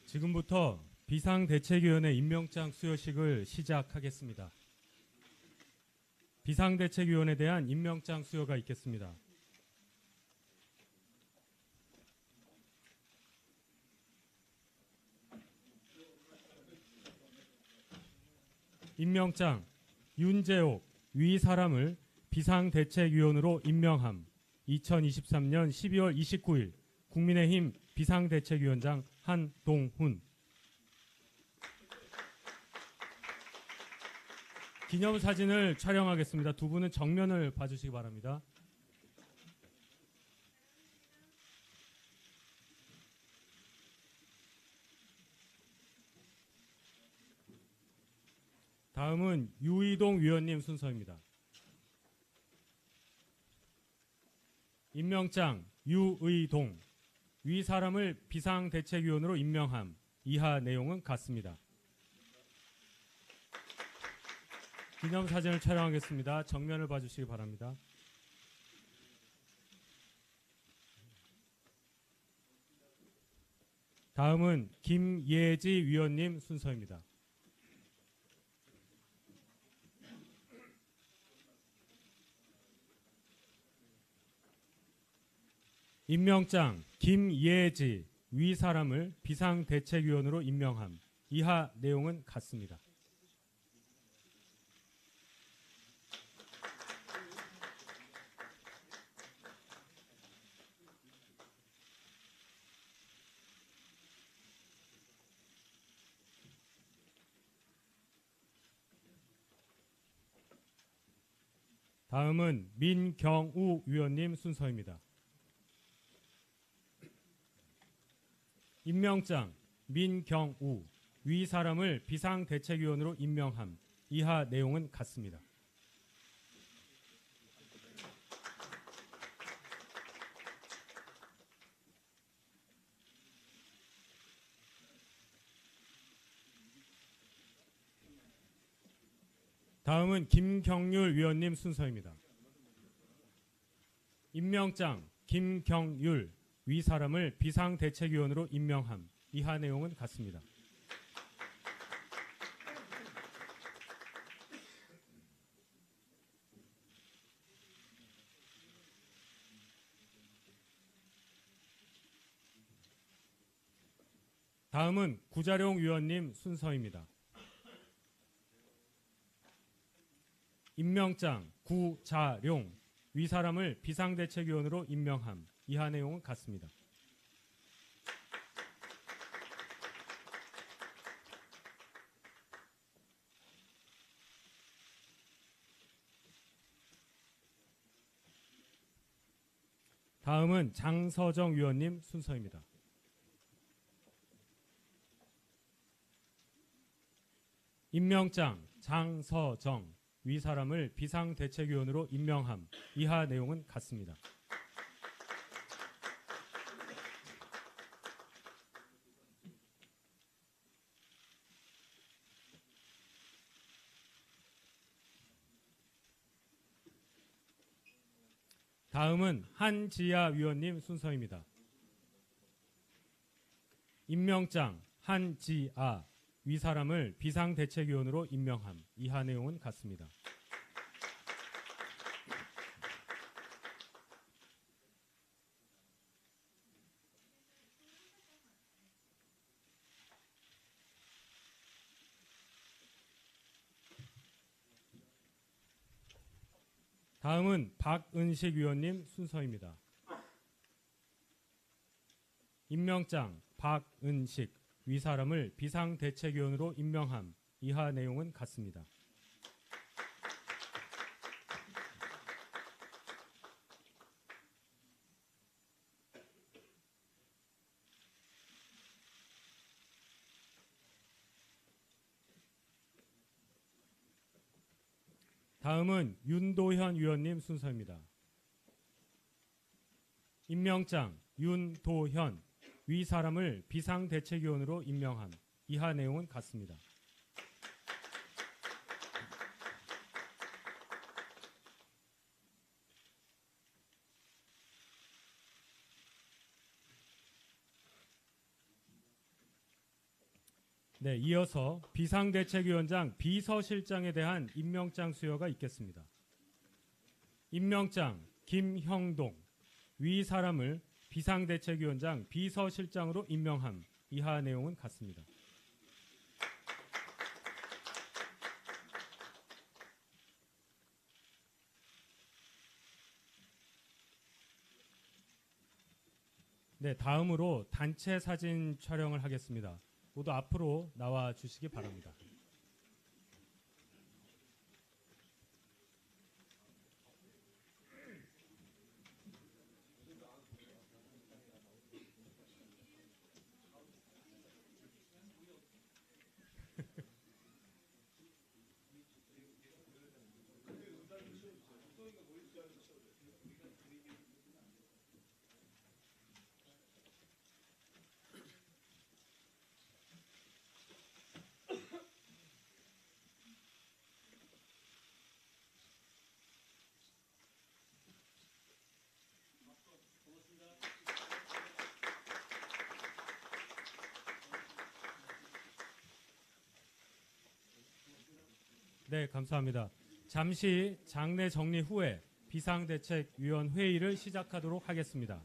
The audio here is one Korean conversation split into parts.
지금부터 비상대책위원회 임명장 수여식을 시작하겠습니다. 비상대책위원회에 대한 임명장 수여가 있겠습니다. 임명장 윤재옥 위 사람을 비상대책위원으로 임명함. 2023년 12월 29일 국민의힘 비상대책위원장 한동훈. 기념사진을 촬영하겠습니다. 두 분은 정면을 봐주시기 바랍니다. 다음은 유이동 위원님 순서입니다. 임명장 유의동 위 사람을 비상대책위원으로 임명함. 이하 내용은 같습니다. 기념사진을 촬영하겠습니다. 정면을 봐주시기 바랍니다. 다음은 김예지 위원님 순서입니다. 임명장 김예지 위 사람을 비상대책위원으로 임명함. 이하 내용은 같습니다. 다음은 민경우 위원님 순서입니다. 임명장 민경우 위 사람을 비상대책위원으로 임명함. 이하 내용은 같습니다. 다음은 김경률 위원님 순서입니다. 임명장 김경률 위 사람을 비상대책위원으로 임명함. 이하 내용은 같습니다. 다음은 구자룡 위원님 순서입니다. 임명장 구자룡 위 사람을 비상대책위원으로 임명함. 이하 내용은 같습니다. 다음은 장서정 위원님 순서입니다. 임명장 장서정 위 사람을 비상대책위원으로 임명함. 이하 내용은 같습니다. 다음은 한지아 위원님 순서입니다. 임명장 한지아 위 사람을 비상대책위원으로 임명함. 이하 내용은 같습니다. 다음은 박은식 위원님 순서입니다. 임명장 박은식 위 사람을 비상대책위원으로 임명함. 이하 내용은 같습니다. 다음은 윤도현 위원님 순서입니다. 임명장 윤도현 위 사람을 비상대책위원으로 임명함. 이하 내용은 같습니다. 네, 이어서 비상대책위원장 비서실장에 대한 임명장 수여가 있겠습니다. 임명장 김형동 위 사람을 비상대책위원장 비서실장으로 임명함. 이하 내용은 같습니다. 네, 다음으로 단체 사진 촬영을 하겠습니다. 모두 앞으로 나와 주시기 바랍니다. 네, 감사합니다. 잠시 장례 정리 후에 비상대책위원 회의를 시작하도록 하겠습니다.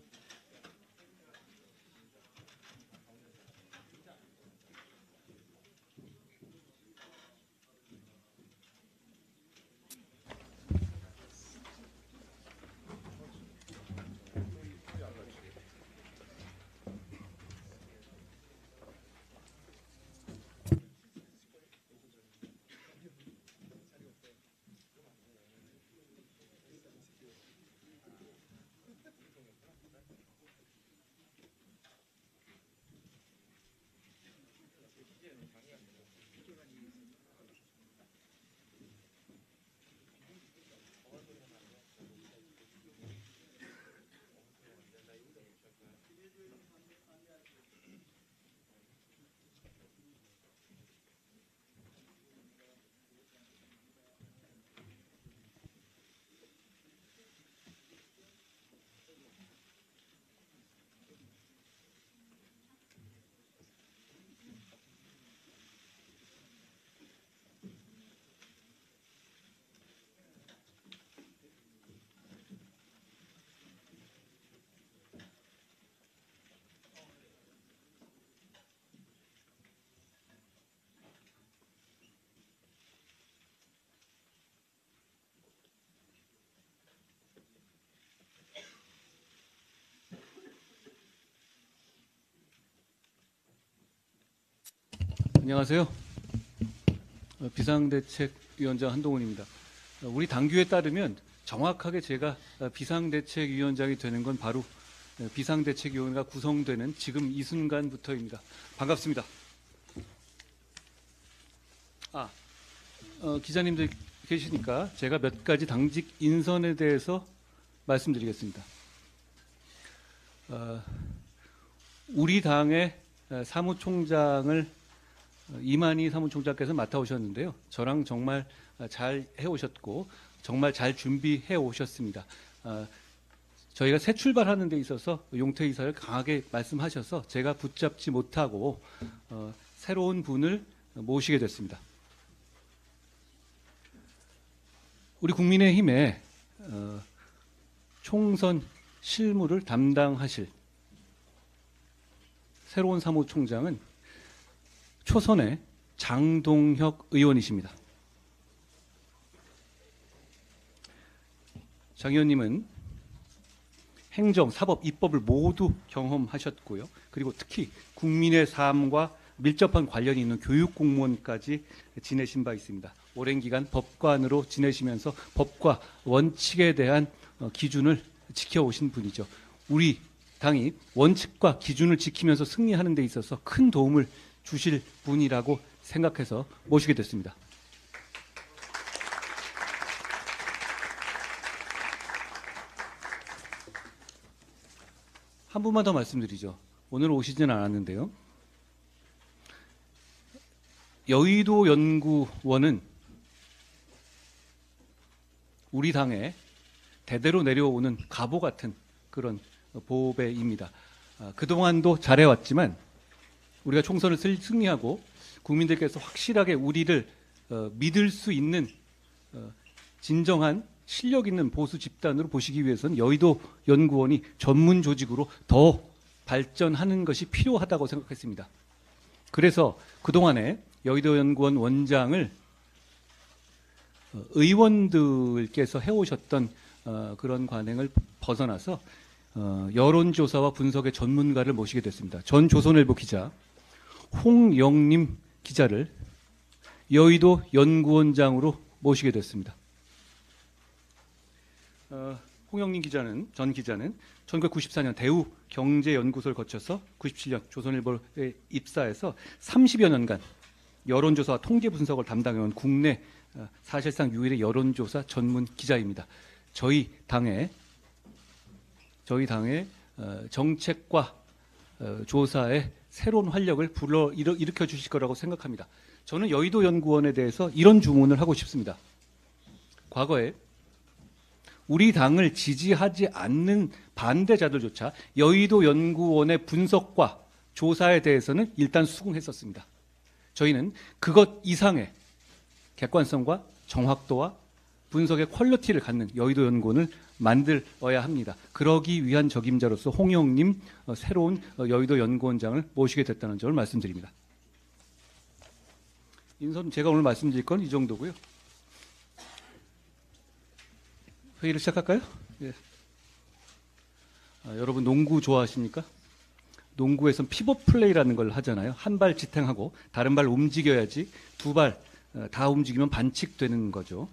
안녕하세요. 비상대책위원장 한동훈입니다. 우리 당규에 따르면 정확하게 제가 비상대책위원장이 되는 건 바로 비상대책위원회가 구성되는 지금 이 순간부터입니다. 반갑습니다. 기자님들 계시니까 제가 몇 가지 당직 인선에 대해서 말씀드리겠습니다. 우리 당의 사무총장을 이만희 사무총장께서 맡아오셨는데요. 저랑 정말 잘 해오셨고 정말 잘 준비해 오셨습니다. 저희가 새 출발하는 데 있어서 용퇴이사를 강하게 말씀하셔서 제가 붙잡지 못하고 새로운 분을 모시게 됐습니다. 우리 국민의힘의 총선 실무를 담당하실 새로운 사무총장은 초선의 장동혁 의원이십니다. 장 의원님은 행정, 사법, 입법을 모두 경험하셨고요. 그리고 특히 국민의 삶과 밀접한 관련이 있는 교육 공무원까지 지내신 바 있습니다. 오랜 기간 법관으로 지내시면서 법과 원칙에 대한 기준을 지켜오신 분이죠. 우리 당이 원칙과 기준을 지키면서 승리하는 데 있어서 큰 도움을 주실 분이라고 생각해서 모시게 됐습니다. 한 분만 더 말씀드리죠. 오늘 오시지는 않았는데요. 여의도 연구원은 우리 당의 대대로 내려오는 갑오 같은 그런 보배입니다. 그동안도 잘해왔지만 우리가 총선을 승리하고 국민들께서 확실하게 우리를 믿을 수 있는 진정한 실력 있는 보수 집단으로 보시기 위해서는 여의도 연구원이 전문 조직으로 더 발전하는 것이 필요하다고 생각했습니다. 그래서 그동안에 여의도 연구원 원장을 의원들께서 해오셨던 그런 관행을 벗어나서 여론조사와 분석의 전문가를 모시게 됐습니다. 전 조선일보 기자 홍영림 기자를 여의도 연구원장으로 모시게 됐습니다. 홍영림 전 기자는 1994년 대우 경제연구소를 거쳐서 97년 조선일보에 입사해서 30여 년간 여론조사와 통계 분석을 담당해온 국내 사실상 유일의 여론조사 전문 기자입니다. 저희 당의 정책과 조사에 새로운 활력을 일으켜 주실 거라고 생각합니다. 저는 여의도 연구원에 대해서 이런 주문을 하고 싶습니다. 과거에 우리 당을 지지하지 않는 반대자들조차 여의도 연구원의 분석과 조사에 대해서는 일단 수긍했었습니다. 저희는 그것 이상의 객관성과 정확도와 분석의 퀄리티를 갖는 여의도 연구원을 만들어야 합니다. 그러기 위한 적임자로서 홍영림 새로운 여의도 연구원장을 모시게 됐다는 점을 말씀드립니다. 인선 제가 오늘 말씀드릴 건 이 정도고요. 회의를 시작할까요? 예. 여러분 농구 좋아하십니까? 농구에선 피벗 플레이라는 걸 하잖아요. 한 발 지탱하고 다른 발 움직여야지 두 발 다 움직이면 반칙되는 거죠.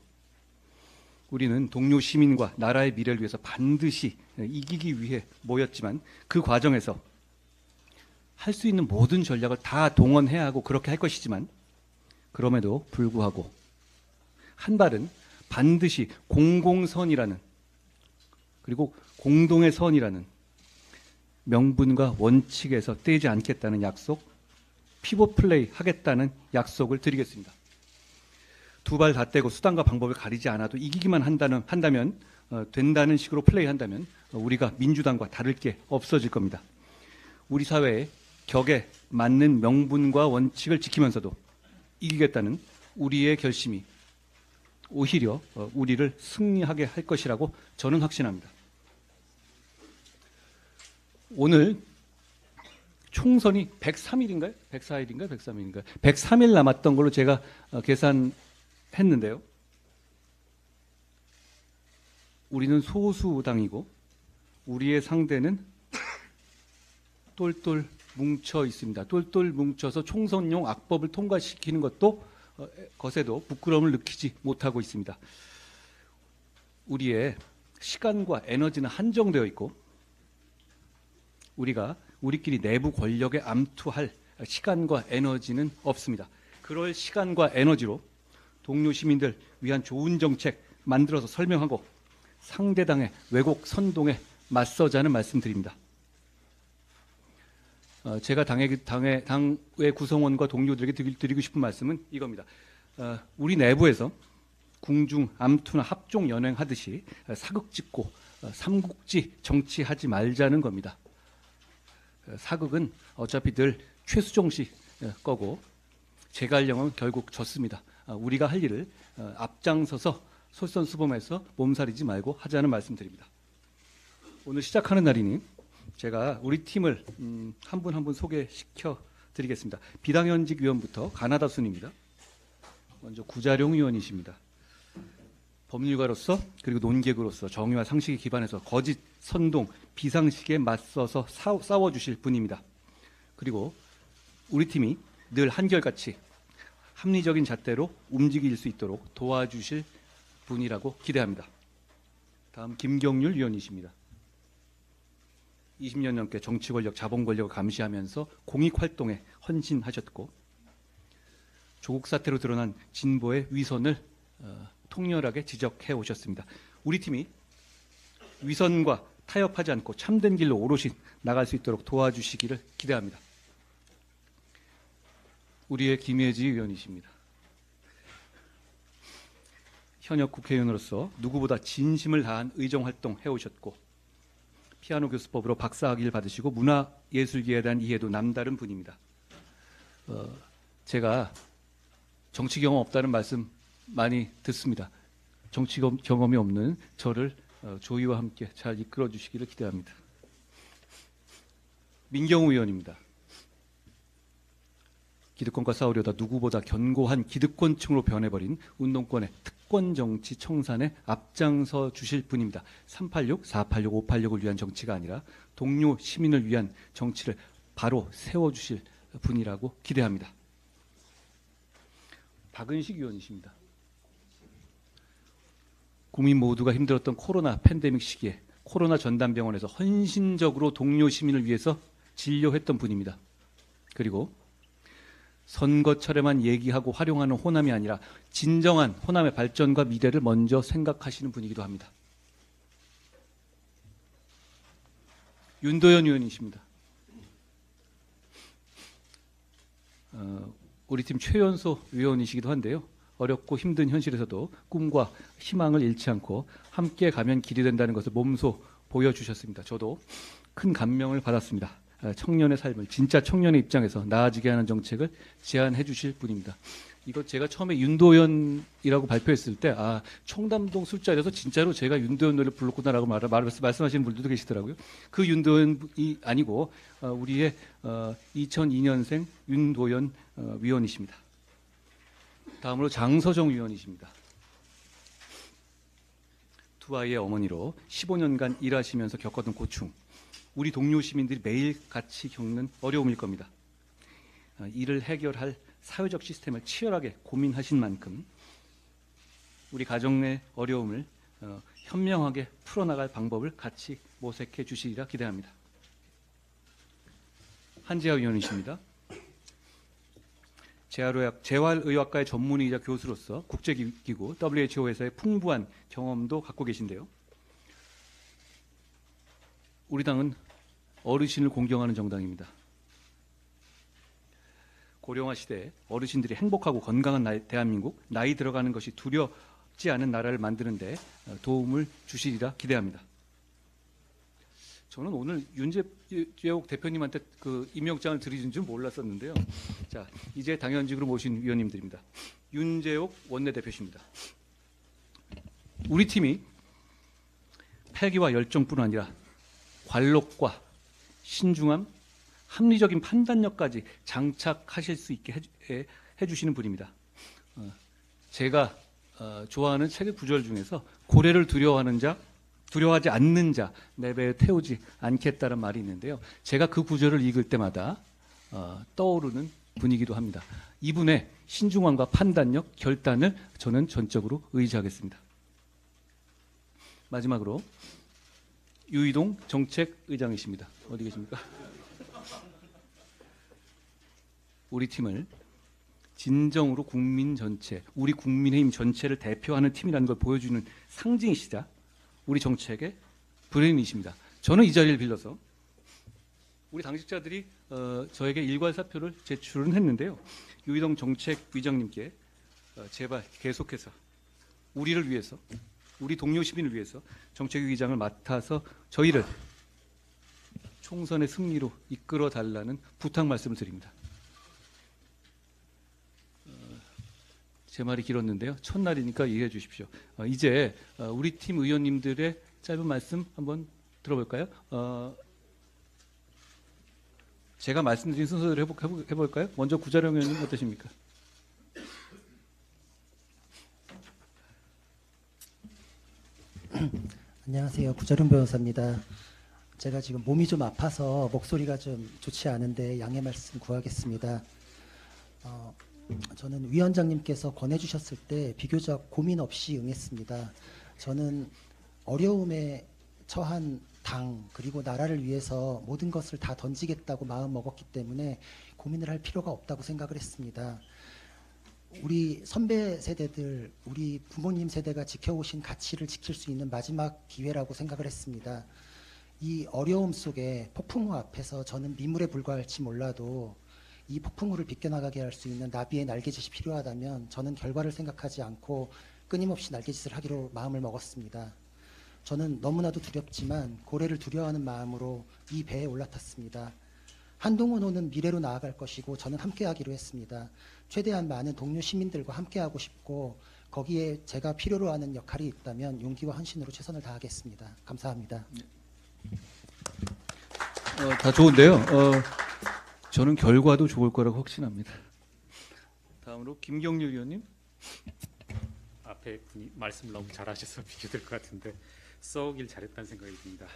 우리는 동료 시민과 나라의 미래를 위해서 반드시 이기기 위해 모였지만 그 과정에서 할 수 있는 모든 전략을 다 동원해야 하고 그렇게 할 것이지만 그럼에도 불구하고 한 발은 반드시 공공선이라는 그리고 공동의 선이라는 명분과 원칙에서 떼지 않겠다는 약속, 피벗 플레이 하겠다는 약속을 드리겠습니다. 두 발 다 떼고 수단과 방법을 가리지 않아도 이기기만 한다면 된다는 식으로 플레이한다면 우리가 민주당과 다를 게 없어질 겁니다. 우리 사회의 격에 맞는 명분과 원칙을 지키면서도 이기겠다는 우리의 결심이 오히려 우리를 승리하게 할 것이라고 저는 확신합니다. 오늘 총선이 103일인가요? 104일인가요? 103일인가요? 103일 남았던 걸로 제가 계산했는데요. 우리는 소수당이고 우리의 상대는 똘똘 뭉쳐 있습니다. 똘똘 뭉쳐서 총선용 악법을 통과시키는 것에도 부끄러움을 느끼지 못하고 있습니다. 우리의 시간과 에너지는 한정되어 있고 우리가 우리끼리 내부 권력에 암투할 시간과 에너지는 없습니다. 그럴 시간과 에너지로 동료 시민들 위한 좋은 정책 만들어서 설명하고 상대당의 왜곡 선동에 맞서자는 말씀드립니다. 제가 당의 구성원과 동료들에게 드리고 싶은 말씀은 이겁니다. 우리 내부에서 궁중 암투나 합종 연행하듯이 사극짓고 삼국지 정치하지 말자는 겁니다. 사극은 어차피 늘 최수종 씨 거고 제갈령은 결국 졌습니다. 우리가 할 일을 앞장서서 솔선수범해서 몸살이지 말고 하자는 말씀드립니다. 오늘 시작하는 날이니 제가 우리 팀을 한 분 한 분 소개시켜 드리겠습니다. 비당현직 위원부터 가나다 순입니다. 먼저 구자룡 의원이십니다. 법률가로서 그리고 논객으로서 정의와 상식에 기반해서 거짓, 선동, 비상식에 맞서서 싸워주실 분입니다. 그리고 우리 팀이 늘 한결같이 합리적인 잣대로 움직일 수 있도록 도와주실 분이라고 기대합니다. 다음 김경률 위원이십니다. 20년 넘게 정치 권력, 자본 권력을 감시하면서 공익 활동에 헌신하셨고 조국 사태로 드러난 진보의 위선을 통렬하게 지적해 오셨습니다. 우리 팀이 위선과 타협하지 않고 참된 길로 오롯이 나갈 수 있도록 도와주시기를 기대합니다. 우리의 김혜지 의원이십니다. 현역 국회의원으로서 누구보다 진심을 다한 의정활동 해오셨고 피아노 교수법으로 박사학위를 받으시고 문화예술계에 대한 이해도 남다른 분입니다. 제가 정치 경험 없다는 말씀 많이 듣습니다. 정치 경험이 없는 저를 조의와 함께 잘 이끌어 주시기를 기대합니다. 민경우 의원입니다. 기득권과 싸우려다 누구보다 견고한 기득권층으로 변해버린 운동권의 특권 정치 청산에 앞장서 주실 분입니다. 386, 486, 586을 위한 정치가 아니라 동료 시민을 위한 정치를 바로 세워주실 분이라고 기대합니다. 박은식 의원이십니다. 국민 모두가 힘들었던 코로나 팬데믹 시기에 코로나 전담병원에서 헌신적으로 동료 시민을 위해서 진료했던 분입니다. 그리고 선거철에만 얘기하고 활용하는 호남이 아니라 진정한 호남의 발전과 미래를 먼저 생각하시는 분이기도 합니다. 윤도현 의원이십니다. 우리 팀 최연소 위원이시기도 한데요. 어렵고 힘든 현실에서도 꿈과 희망을 잃지 않고 함께 가면 길이 된다는 것을 몸소 보여주셨습니다. 저도 큰 감명을 받았습니다. 청년의 삶을 진짜 청년의 입장에서 나아지게 하는 정책을 제안해 주실 분입니다. 이거 제가 처음에 윤도현이라고 발표했을 때 청담동 술자리에서 진짜로 제가 윤도현 노래를 불렀구나라고 말씀하시는 분들도 계시더라고요. 그 윤도현이 아니고 우리의 2002년생 윤도현 위원이십니다. 다음으로 장서정 위원이십니다. 두 아이의 어머니로 15년간 일하시면서 겪었던 고충, 우리 동료 시민들이 매일 같이 겪는 어려움일 겁니다. 이를 해결할 사회적 시스템을 치열하게 고민하신 만큼 우리 가정의 어려움을 현명하게 풀어나갈 방법을 같이 모색해 주시리라 기대합니다. 한지아 위원이십니다. 재활의학과의 전문의이자 교수로서 국제기구 WHO에서의 풍부한 경험도 갖고 계신데요. 우리 당은 어르신을 공경하는 정당입니다. 고령화 시대에 어르신들이 행복하고 건강한 대한민국, 나이 들어가는 것이 두렵지 않은 나라를 만드는 데 도움을 주시리라 기대합니다. 저는 오늘 윤재옥 대표님한테 그 임명장을 드리는 줄 몰랐었는데요. 자, 이제 당연직으로 모신 위원님들입니다. 윤재옥 원내대표십니다. 우리 팀이 패기와 열정뿐 아니라 관록과 신중함, 합리적인 판단력까지 장착하실 수 있게 해주시는 분입니다. 제가 좋아하는 책의 구절 중에서 고래를 두려워하지 않는 자 내 배에 태우지 않겠다는 말이 있는데요. 제가 그 구절을 읽을 때마다 떠오르는 분이기도 합니다. 이분의 신중함과 판단력, 결단을 저는 전적으로 의지하겠습니다. 마지막으로 유이동 정책의장이십니다. 어디 계십니까? 우리 팀을 진정으로 국민 전체, 우리 국민의힘 전체를 대표하는 팀이라는 걸 보여주는 상징이시자 우리 정책의 브레인이십니다. 저는 이 자리를 빌려서 우리 당직자들이 저에게 일괄사표를 제출은 했는데요. 유이동 정책위장님께 제발 계속해서 우리를 위해서, 우리 동료 시민을 위해서 정책위장을 맡아서 저희를 총선의 승리로 이끌어 달라는 부탁 말씀을 드립니다. 제 말이 길었는데요. 첫날이니까 이해해 주십시오. 이제 우리 팀 의원님들의 짧은 말씀 한번 들어볼까요? 제가 말씀드린 순서대로 해볼까요? 먼저 구자령 의원님 어떠십니까? 안녕하세요. 구자룡 변호사입니다. 제가 지금 몸이 좀 아파서 목소리가 좀 좋지 않은데 양해 말씀 구하겠습니다. 저는 위원장님께서 권해주셨을 때 비교적 고민 없이 응했습니다. 저는 어려움에 처한 당 그리고 나라를 위해서 모든 것을 다 던지겠다고 마음 먹었기 때문에 고민을 할 필요가 없다고 생각을 했습니다. 우리 선배 세대들, 우리 부모님 세대가 지켜오신 가치를 지킬 수 있는 마지막 기회라고 생각을 했습니다. 이 어려움 속에 폭풍우 앞에서 저는 미물에 불과할지 몰라도 이 폭풍우를 비껴나가게 할 수 있는 나비의 날개짓이 필요하다면 저는 결과를 생각하지 않고 끊임없이 날개짓을 하기로 마음을 먹었습니다. 저는 너무나도 두렵지만 고래를 두려워하는 마음으로 이 배에 올라탔습니다. 한동훈호는 미래로 나아갈 것이고 저는 함께하기로 했습니다. 최대한 많은 동료 시민들과 함께하고 싶고 거기에 제가 필요로 하는 역할이 있다면 용기와 헌신으로 최선을 다하겠습니다. 감사합니다. 다 좋은데요. 저는 결과도 좋을 거라고 확신합니다. 다음으로 김경률 의원님. 앞에 분이 말씀을 너무 잘하셔서 비교될 것 같은데 써오길 잘했다는 생각이 듭니다.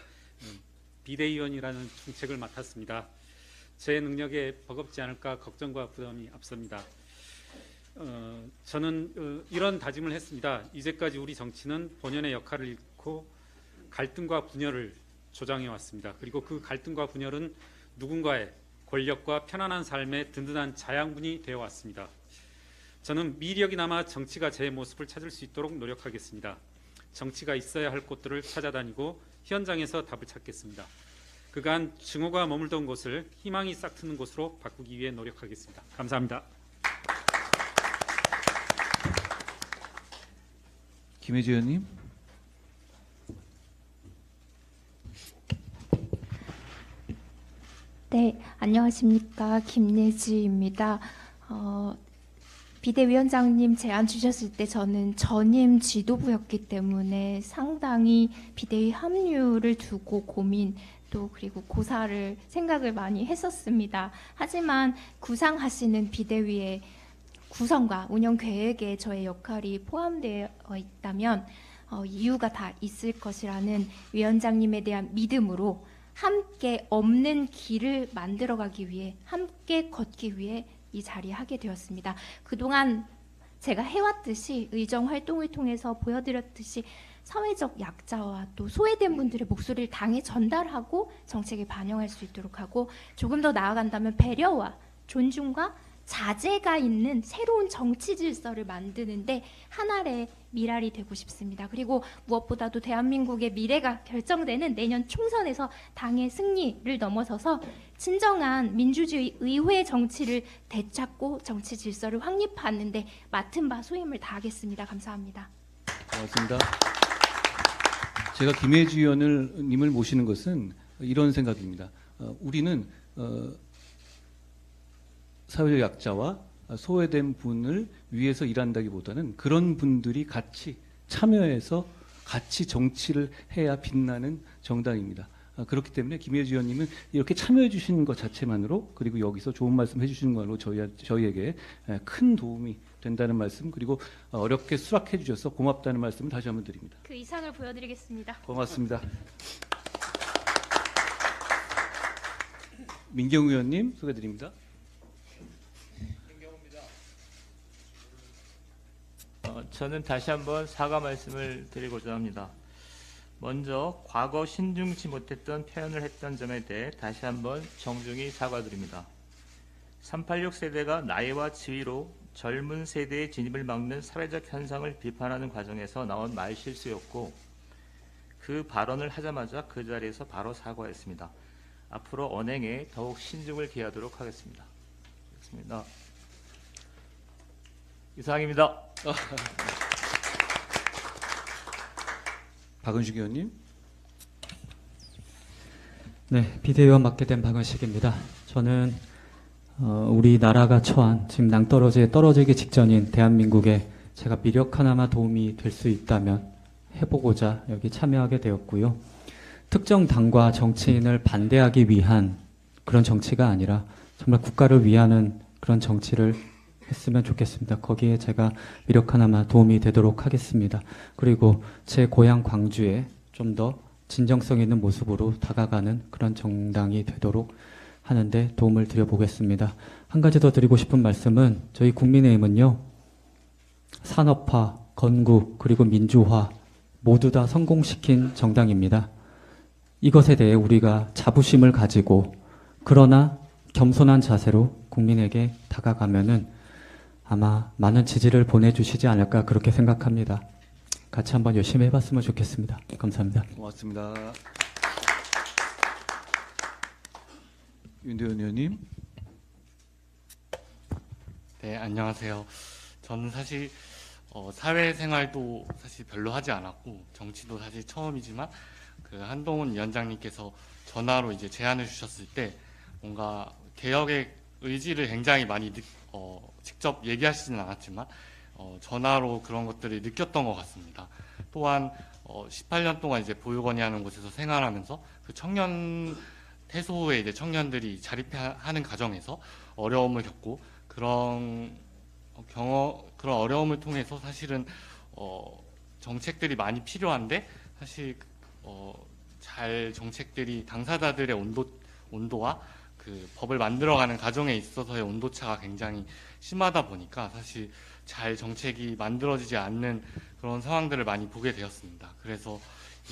비대위원이라는 중책을 맡았습니다. 제 능력에 버겁지 않을까 걱정과 부담이 앞섭니다. 저는 이런 다짐을 했습니다. 이제까지 우리 정치는 본연의 역할을 잃고 갈등과 분열을 조장해 왔습니다. 그리고 그 갈등과 분열은 누군가의 권력과 편안한 삶의 든든한 자양분이 되어 왔습니다. 저는 미력이 남아 정치가 제 모습을 찾을 수 있도록 노력하겠습니다. 정치가 있어야 할 곳들을 찾아다니고 현장에서 답을 찾겠습니다. 그간 증오가 머물던 곳을 희망이 싹트는 곳으로 바꾸기 위해 노력하겠습니다. 감사합니다. 김혜지 의원님. 네, 안녕하십니까. 김예지입니다. 비대위원장님 제안 주셨을 때 저는 전임 지도부였기 때문에 상당히 비대위 합류를 두고 고민 또 그리고 고사를 생각을 많이 했었습니다. 하지만 구상하시는 비대위의 구성과 운영 계획에 저의 역할이 포함되어 있다면 이유가 다 있을 것이라는 위원장님에 대한 믿음으로 함께 없는 길을 만들어가기 위해 함께 걷기 위해 이 자리에 하게 되었습니다. 그동안 제가 해왔듯이 의정 활동을 통해서 보여드렸듯이 사회적 약자와 또 소외된 분들의 목소리를 당에 전달하고 정책에 반영할 수 있도록 하고 조금 더 나아간다면 배려와 존중과 자제가 있는 새로운 정치 질서를 만드는데 한 알의 미랄이 되고 싶습니다. 그리고 무엇보다도 대한민국의 미래가 결정되는 내년 총선에서 당의 승리를 넘어서서 진정한 민주주의 의회 정치를 되찾고 정치 질서를 확립하는데 맡은 바 소임을 다하겠습니다. 감사합니다. 고맙습니다. 제가 김혜지 의원님을 모시는 것은 이런 생각입니다. 우리는 사회적 약자와 소외된 분을 위해서 일한다기보다는 그런 분들이 같이 참여해서 같이 정치를 해야 빛나는 정당입니다. 그렇기 때문에 김혜지 의원님은 이렇게 참여해 주시는 것 자체만으로 그리고 여기서 좋은 말씀 해주시는 걸로 저희에게 큰 도움이 된다는 말씀 그리고 어렵게 수락해 주셔서 고맙다는 말씀을 다시 한번 드립니다. 그 이상을 보여드리겠습니다. 고맙습니다. 민경 의원님 소개드립니다. 저는 다시 한번 사과 말씀을 드리고자 합니다. 먼저 과거 신중치 못했던 표현을 했던 점에 대해 다시 한번 정중히 사과드립니다. 386 세대가 나이와 지위로 젊은 세대의 진입을 막는 사회적 현상을 비판하는 과정에서 나온 말실수였고 그 발언을 하자마자 그 자리에서 바로 사과했습니다. 앞으로 언행에 더욱 신중을 기하도록 하겠습니다. 그렇습니다. 이상입니다. 박은식 의원님. 네, 비대위원 맡게 된 박은식입니다. 저는 우리나라가 처한 지금 낭떠러지에 떨어지기 직전인 대한민국에 제가 미력 하나마 도움이 될 수 있다면 해보고자 여기 참여하게 되었고요. 특정 당과 정치인을 반대하기 위한 그런 정치가 아니라 정말 국가를 위하는 그런 정치를 했으면 좋겠습니다. 거기에 제가 미력 하나만 도움이 되도록 하겠습니다. 그리고 제 고향 광주에 좀 더 진정성 있는 모습으로 다가가는 그런 정당이 되도록 하는데 도움을 드려보겠습니다. 한 가지 더 드리고 싶은 말씀은 저희 국민의힘은요. 산업화, 건국, 그리고 민주화 모두 다 성공시킨 정당입니다. 이것에 대해 우리가 자부심을 가지고 그러나 겸손한 자세로 국민에게 다가가면은 아마 많은 지지를 보내주시지 않을까 그렇게 생각합니다. 같이 한번 열심히 해봤으면 좋겠습니다. 감사합니다. 고맙습니다. 윤대현 의원님. 네, 안녕하세요. 저는 사실 사회생활도 사실 별로 하지 않았고 정치도 사실 처음이지만 그 한동훈 위원장님께서 전화로 이제 제안을 주셨을 때 뭔가 개혁의 의지를 굉장히 많이 직접 얘기하시지는 않았지만 전화로 그런 것들을 느꼈던 것 같습니다. 또한 18년 동안 이제 보육원이라는 곳에서 생활하면서 그 청년 해소에 이제 청년들이 자립하는 과정에서 어려움을 겪고 그런 그런 어려움을 통해서 사실은 정책들이 많이 필요한데 사실 잘 정책들이 당사자들의 온도와 그 법을 만들어가는 과정에 있어서의 온도차가 굉장히 심하다 보니까 사실 잘 정책이 만들어지지 않는 그런 상황들을 많이 보게 되었습니다. 그래서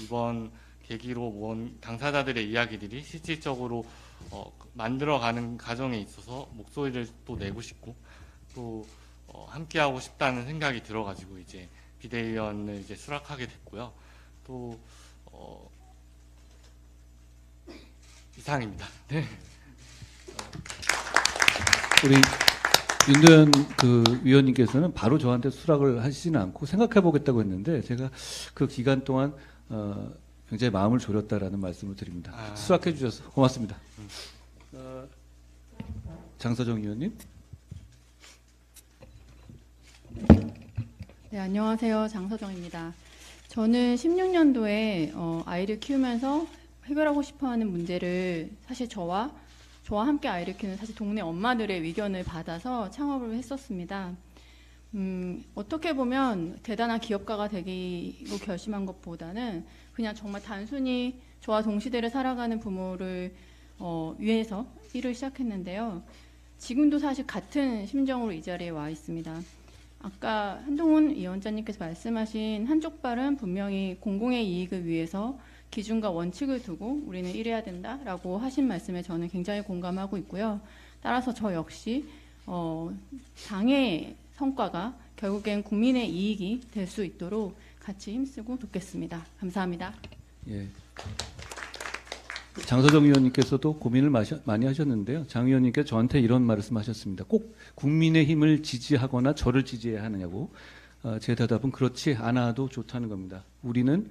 이번 계기로 당사자들의 이야기들이 실질적으로 만들어가는 과정에 있어서 목소리를 또 내고 싶고 또 함께하고 싶다는 생각이 들어가지고 이제 비대위원을 이제 수락하게 됐고요. 또 이상입니다. 네. 우리 윤도현 그 위원님께서는 바로 저한테 수락을 하시지는 않고 생각해 보겠다고 했는데 제가 그 기간 동안 굉장히 마음을 졸였다라는 말씀을 드립니다. 수락해 주셔서 고맙습니다. 장서정 위원님. 네, 안녕하세요. 장서정입니다. 저는 16년도에 아이를 키우면서 해결하고 싶어하는 문제를 사실 저와 함께 아이를 키우는 사실 동네 엄마들의 의견을 받아서 창업을 했었습니다. 어떻게 보면 대단한 기업가가 되기로 결심한 것보다는 그냥 정말 단순히 저와 동시대를 살아가는 부모를 위해서 일을 시작했는데요. 지금도 사실 같은 심정으로 이 자리에 와 있습니다. 아까 한동훈 위원장님께서 말씀하신 한쪽 발은 분명히 공공의 이익을 위해서 기준과 원칙을 두고 우리는 일해야 된다라고 하신 말씀에 저는 굉장히 공감하고 있고요. 따라서 저 역시 당의 성과가 결국엔 국민의 이익이 될 수 있도록 같이 힘쓰고 돕겠습니다. 감사합니다. 예. 장서정 위원님께서도 고민을 많이 하셨는데요. 장 위원님께서 저한테 이런 말씀하셨습니다. 꼭 국민의힘을 지지하거나 저를 지지해야 하느냐고. 제 대답은 그렇지 않아도 좋다는 겁니다. 우리는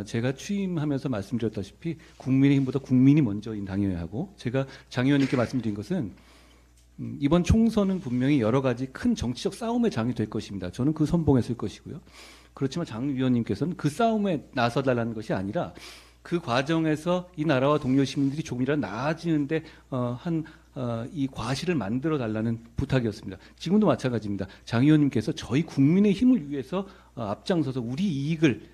제가 취임하면서 말씀드렸다시피 국민의힘보다 국민이 먼저인 당이어야 하고, 제가 장 의원님께 말씀드린 것은 이번 총선은 분명히 여러 가지 큰 정치적 싸움의 장이 될 것입니다. 저는 그 선봉했을 것이고요. 그렇지만 장 위원님께서는 그 싸움에 나서달라는 것이 아니라 그 과정에서 이 나라와 동료 시민들이 조금이라도 나아지는데 이 과실을 만들어 달라는 부탁이었습니다. 지금도 마찬가지입니다. 장 의원님께서 저희 국민의 힘을 위해서 앞장서서 우리 이익을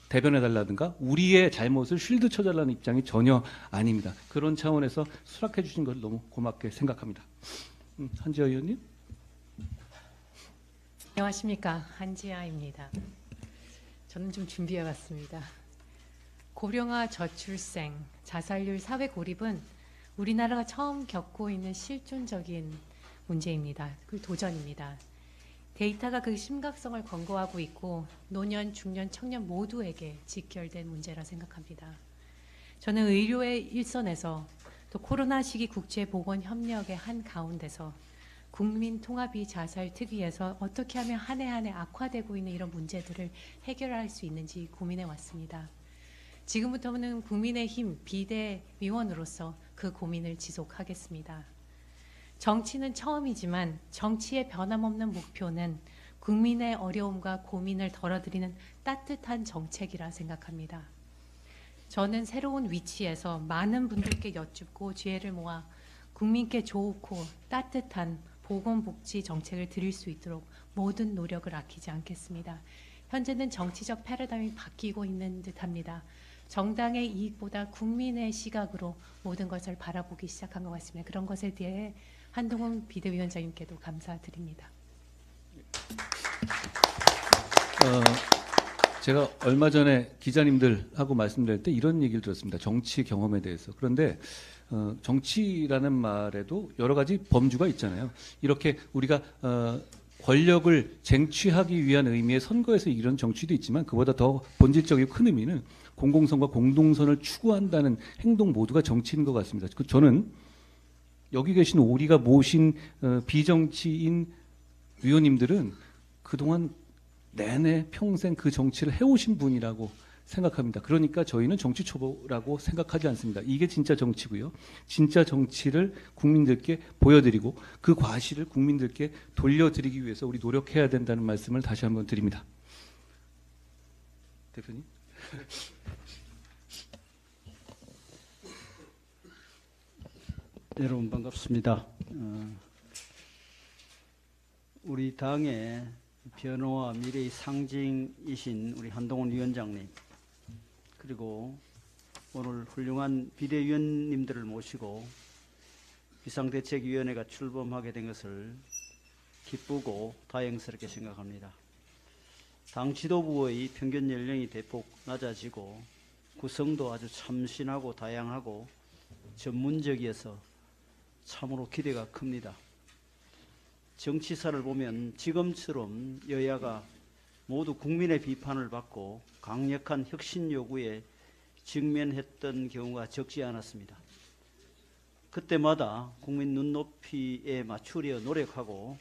대변해달라든가 우리의 잘못을 쉴드 쳐달라는 입장이 전혀 아닙니다. 그런 차원에서 수락해 주신 것을 너무 고맙게 생각합니다. 한지아 의원님. 안녕하십니까. 한지아입니다. 저는 좀 준비해 왔습니다. 고령화 저출생, 자살률 사회 고립은 우리나라가 처음 겪고 있는 실존적인 문제입니다. 그 도전입니다. 데이터가 그 심각성을 권고하고 있고 노년, 중년, 청년 모두에게 직결된 문제라 생각합니다. 저는 의료의 일선에서 또 코로나 시기 국제보건협력의 한가운데서 국민통합이 자살 특위에서 어떻게 하면 한 해 한 해 악화되고 있는 이런 문제들을 해결할 수 있는지 고민해 왔습니다. 지금부터는 국민의힘 비대위원으로서 그 고민을 지속하겠습니다. 정치는 처음이지만 정치의 변함없는 목표는 국민의 어려움과 고민을 덜어드리는 따뜻한 정책이라 생각합니다. 저는 새로운 위치에서 많은 분들께 여쭙고 지혜를 모아 국민께 좋고 따뜻한 보건복지 정책을 드릴 수 있도록 모든 노력을 아끼지 않겠습니다. 현재는 정치적 패러다임이 바뀌고 있는 듯합니다. 정당의 이익보다 국민의 시각으로 모든 것을 바라보기 시작한 것 같습니다. 그런 것에 대해 한동훈 비대위원장님께도 감사드립니다. 제가 얼마 전에 기자님들하고 말씀드릴 때 이런 얘기를 들었습니다. 정치 경험에 대해서. 그런데 정치라는 말에도 여러 가지 범주가 있잖아요. 이렇게 우리가 권력을 쟁취하기 위한 의미의 선거에서 이런 정치도 있지만 그보다 더 본질적이고 큰 의미는 공공선과 공동선을 추구한다는 행동 모두가 정치인 것 같습니다. 저는 여기 계신 우리가 모신 비정치인 위원님들은 그동안 내내 평생 그 정치를 해오신 분이라고 생각합니다. 그러니까 저희는 정치 초보라고 생각하지 않습니다. 이게 진짜 정치고요. 진짜 정치를 국민들께 보여드리고 그 과실을 국민들께 돌려드리기 위해서 우리 노력해야 된다는 말씀을 다시 한번 드립니다. 대표님. 여러분 반갑습니다. 우리 당의 변호와 미래의 상징이신 우리 한동훈 위원장님, 그리고 오늘 훌륭한 비대위원님들을 모시고 비상대책위원회가 출범하게 된 것을 기쁘고 다행스럽게 생각합니다. 당 지도부의 평균 연령이 대폭 낮아지고 구성도 아주 참신하고 다양하고 전문적이어서 참으로 기대가 큽니다. 정치사를 보면 지금처럼 여야가 모두 국민의 비판을 받고 강력한 혁신 요구에 직면했던 경우가 적지 않았습니다. 그때마다 국민 눈높이에 맞추려 노력하고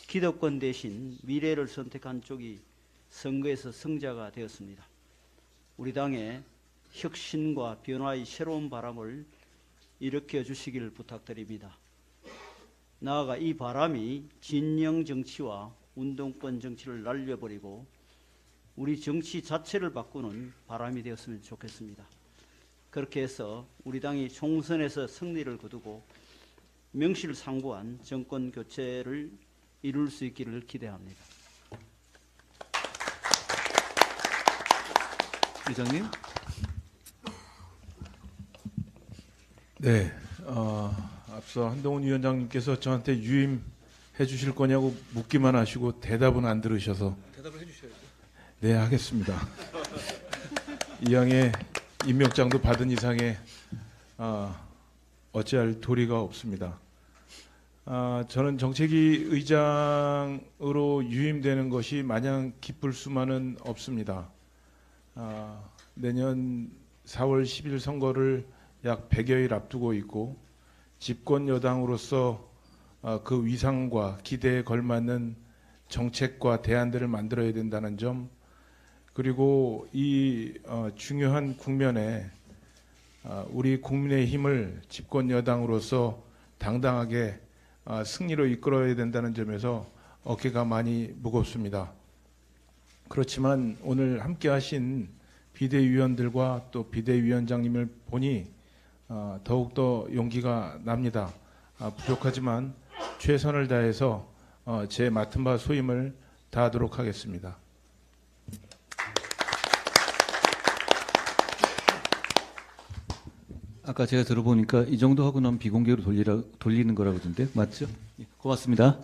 기득권 대신 미래를 선택한 쪽이 선거에서 승자가 되었습니다. 우리 당의 혁신과 변화의 새로운 바람을 일으켜 주시기를 부탁드립니다. 나아가 이 바람이 진영 정치와 운동권 정치를 날려버리고 우리 정치 자체를 바꾸는 바람이 되었으면 좋겠습니다. 그렇게 해서 우리 당이 총선에서 승리를 거두고 명실상부한 정권 교체를 이룰 수 있기를 기대합니다. 회장님. 네, 앞서 한동훈 위원장님께서 저한테 유임해 주실 거냐고 묻기만 하시고 대답은 안 들으셔서 대답을 해주셔야죠. 네, 하겠습니다. 이왕에 임명장도 받은 이상에 어찌할 도리가 없습니다. 저는 정책위 의장으로 유임되는 것이 마냥 기쁠 수만은 없습니다. 내년 4월 10일 선거를 약 100여일 앞두고 있고 집권 여당으로서 그 위상과 기대에 걸맞는 정책과 대안들을 만들어야 된다는 점, 그리고 이 중요한 국면에 우리 국민의힘을 집권 여당으로서 당당하게 승리로 이끌어야 된다는 점에서 어깨가 많이 무겁습니다. 그렇지만 오늘 함께 하신 비대위원들과 또 비대위원장님을 보니 더욱더 용기가 납니다. 부족하지만 최선을 다해서 제 맡은 바 소임을 다하도록 하겠습니다. 아까 제가 들어보니까 이 정도 하고 나면 비공개로 돌리는 거라고 그러던데 맞죠? 고맙습니다.